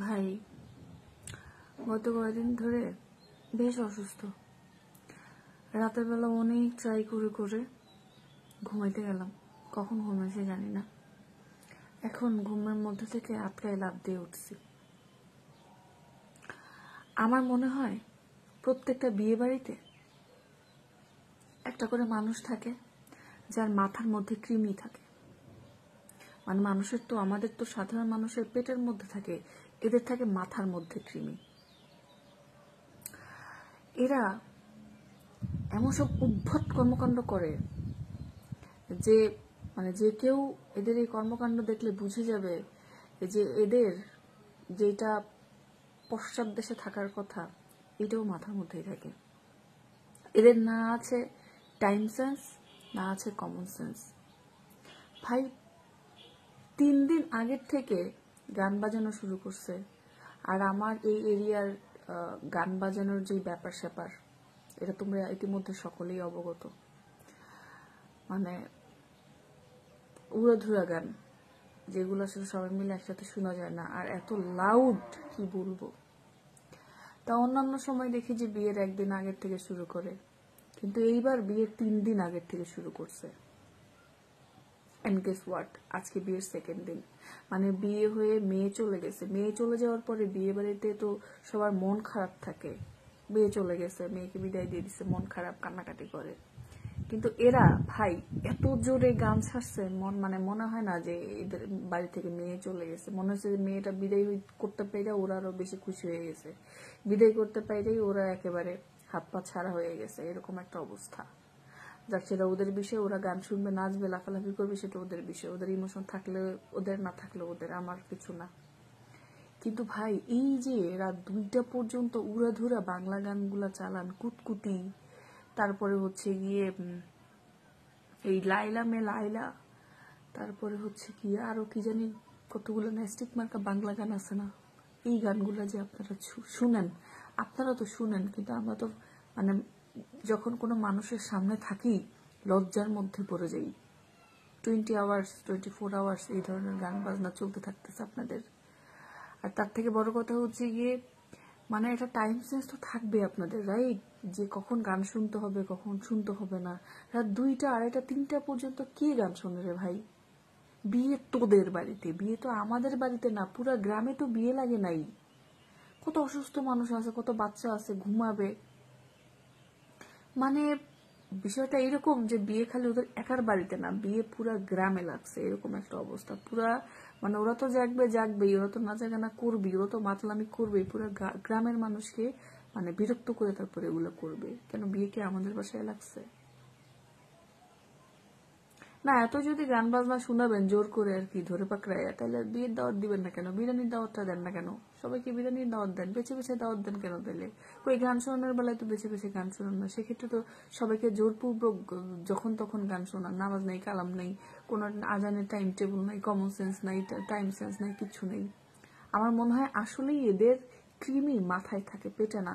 ভাই গত কয়েকদিন ধরে বেশ অসুস্থ। রাতের বেলা অনেক ট্রাই করে করে ঘুমাইতে গেলাম, কখন ঘুমাইছি জানি না। এখন ঘুমের মধ্যে থেকে আটকায় লাফ দিয়ে উঠছি। আমার মনে হয় প্রত্যেকটা বিয়ে বাড়িতে একটা করে মানুষ থাকে যার মাথার মধ্যে কৃমি থাকে। মানে মানুষের তো, আমাদের তো সাধারণ মানুষের পেটের মধ্যে থাকে, এদের থাকে মাথার মধ্যে কৃমি। এরা এমন সব উদ্ভট কর্মকাণ্ড করে যে যে কেউ এদের এই কর্মকাণ্ড দেখলে বুঝে যাবে যে এদের যেটা পশ্চাৎ দেশে থাকার কথা এটাও মাথার মধ্যেই থাকে। এদের না আছে টাইম সেন্স, না আছে কমন সেন্স। ভাই 3 দিন আগের থেকে গান বাজানো শুরু করছে, আর আমার এই এরিয়ার গান বাজানোর যে ব্যাপার স্যাপার এটা তোমরা ইতিমধ্যে সকলেই অবগত। মানে উড়াধুরা গান, যেগুলো আসলে সবাই মিলে একসাথে শোনা যায় না, আর এত লাউড কি বলবো। তা অন্যান্য সময় দেখি যে বিয়ের 1 দিন আগের থেকে শুরু করে, কিন্তু এইবার বিয়ের 3 দিন আগের থেকে শুরু করছে। এন্ড গেস হোয়াট, আজকে বিয়ের 2nd দিন। মানে বিয়ে হয়ে মেয়ে চলে গেছে, মেয়ে চলে যাওয়ার পরে বিয়ে বাড়িতে তো সবার মন খারাপ থাকে। বিয়ে চলে গেছে, মেয়েকে বিদায় দিয়ে দিচ্ছে, মন খারাপ, কান্নাকাটি করে। কিন্তু এরা ভাই এত জোরে গান ছাড়ছে, মনে হয় না যে এদের বাড়ি থেকে মেয়ে চলে গেছে। মনে হচ্ছে যে মেয়েটা বিদায় করতে পাইরা ওরা আরো বেশি খুশি হয়ে গেছে। বিদায় করতে পাইলেই ওরা একেবারে হাত পা ছাড়া হয়ে গেছে, এরকম একটা অবস্থা। যাক, সেটা ওদের বিষয়, ওরা গান শুনবে, নাচবে, লাফালাফি করবে, সেটা ওদের বিষয়। ওদের ইমোশন থাকলে ওদের, না থাকলে ওদের, আমার কিছু না। কিন্তু ভাই এই যে রাত 2টা পর্যন্ত উড়াধুরা বাংলা গানগুলা চালান, কুতকুতি, তারপরে হচ্ছে গিয়ে এই লাইলা মে লাইলা, তারপরে হচ্ছে কি আরো কি জানি কতগুলো ন্যাস্টিক মার্কা বাংলা গান আছে না, এই গানগুলা যে আপনারা শুনেন, আপনারা তো শুনেন, কিন্তু আমরা তো যখন কোনো মানুষের সামনে থাকি লজ্জার মধ্যে পড়ে যাই। 20 আওয়ার্স 24 আওয়ার্স এই ধরনের গান বাজনা চলতে থাকতেছে আপনাদের। আর তার থেকে বড় কথা হচ্ছে গিয়ে একটা টাইম সেন্স তো থাকবে আপনাদের, রাইট? যে কখন গান শুনতে হবে, কখন শুনতে হবে না। রাত 2টা, 2:30, 3টা পর্যন্ত কে গান শোনে রে ভাই? বিয়ে তোদের বাড়িতে, বিয়ে তো আমাদের বাড়িতে না। পুরা গ্রামে তো বিয়ে লাগে নাই। কত অসুস্থ মানুষ আছে, কত বাচ্চা আছে, ঘুমাবে। বিষয়টা এরকম যে বিয়ে খালি ওদের একার বাড়িতে না, বিয়ে পুরা গ্রামে লাগছে, এরকম একটা অবস্থা। পুরা ওরা তো জাগবেই, ওরা তো নাচা গানা করবেই, ওরা তো মাতলামি করবেই, পুরা গ্রামের মানুষকে বিরক্ত করে তারপরে এগুলো করবে। কেন বিয়েকে আমাদের বাসায় লাগছে না? এত যদি গান বাজনা শোনাবেন জোর করে আর কি ধরে পাকড়াইয়া, তাহলে বিয়ের দাওয়াত দিবেন না কেন? বিরিয়ানির দাওয়াতটা দেন না কেন? সবাইকে বিরিয়ানির দাওয়াত দেন, বেছে বেছে দাওয়াত দেন কেন? তাহলে ওই গান শোনানোর বেলায় তো বেছে বেছে গান শোনান না। সেক্ষেত্রে তো সবাইকে জোরপূর্বক যখন তখন গান শোনান। নামাজ নেই, কালাম নেই, কোনো আজানের টাইম টেবিল নাই, কমন সেন্স নাই, টাইম সেন্স নাই, কিচ্ছু নেই। আমার মনে হয় আসলেই এদের কৃমি মাথায় থাকে, পেটে না।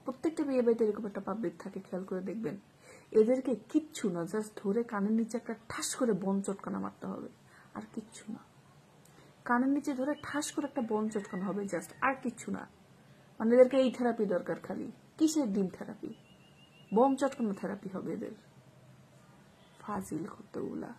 প্রত্যেকটা বিয়ে বাড়িতে এরকম একটা পাবলিক থাকে, খেয়াল করে দেখবেন। এদেরকে কিচ্ছু না, জাস্ট ধরে কানের নিচে একটা ঠাস করে বন চটকানা মারতে হবে, আর কিচ্ছু না। কানের নিচে ধরে ঠাস করে একটা বন চটকানো হবে, জাস্ট, আর কিচ্ছু না। এদেরকে এই থেরাপি দরকার খালি। কিসের ডিম থেরাপি? বন চটকানো থেরাপি হবে এদের। ফাজিল কতগুলা।